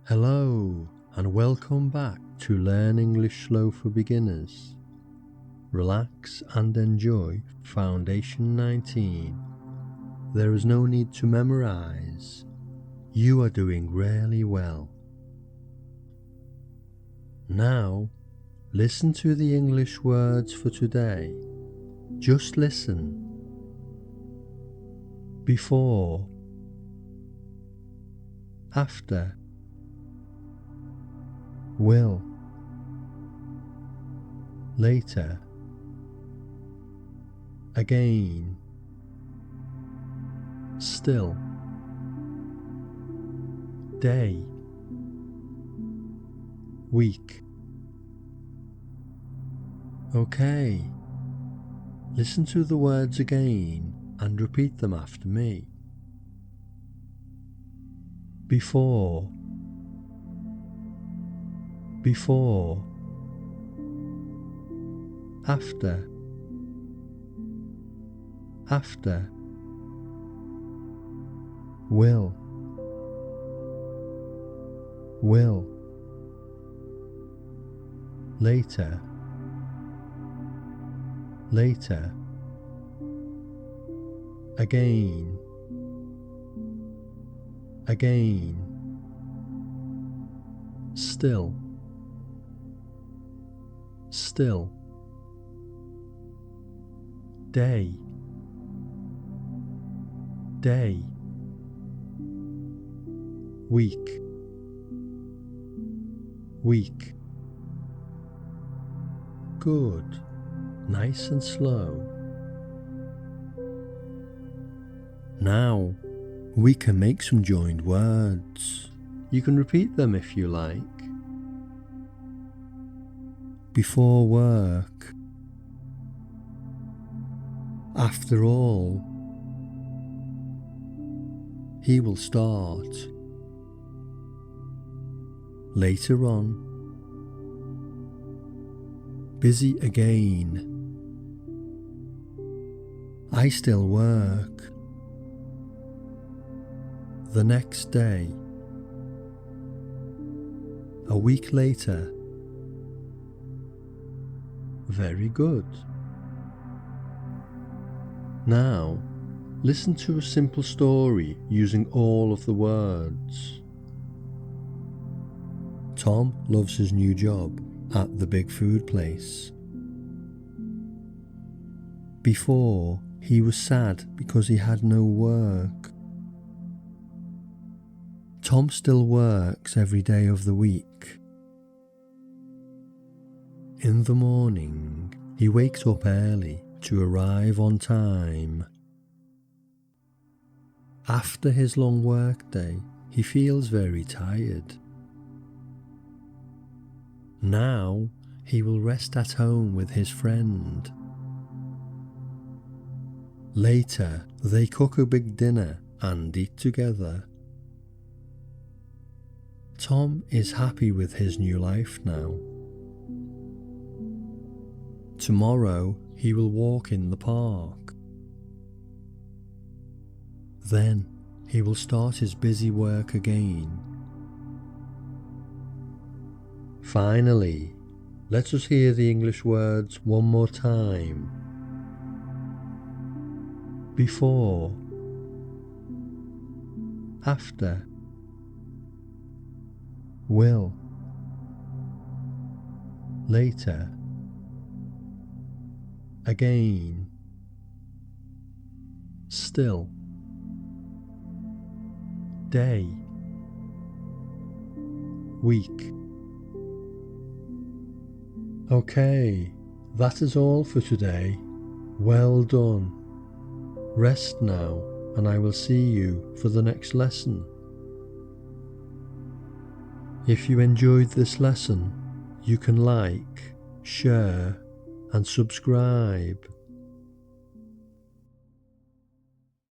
Hello and welcome back to Learn English Slow for Beginners. Relax and enjoy Foundation 19. There is no need to memorize. You are doing really well. Now, listen to the English words for today. Just listen. Before, after, will, later, again, still, day, week. Okay, listen to the words again and repeat them after me. Before, before, after, after, will, later, later, again, again, still, still, day, day, week, week. Good, nice and slow. Now, we can make some joined words. You can repeat them if you like. Before work, after all, he will start. Later on, busy again. I still work. The next day, a week later. Very good. Now, listen to a simple story using all of the words. Tom loves his new job at the big food place. Before, he was sad because he had no work. Tom still works every day of the week. In the morning, he wakes up early to arrive on time. After his long workday, he feels very tired. Now, he will rest at home with his friend. Later, they cook a big dinner and eat together. Tom is happy with his new life now. Tomorrow, he will walk in the park. Then, he will start his busy work again. Finally, let us hear the English words one more time. Before, after, will, later, again, still, day, week. Okay, that is all for today. Well done. Rest now, and I will see you for the next lesson. If you enjoyed this lesson, you can like, share, and subscribe.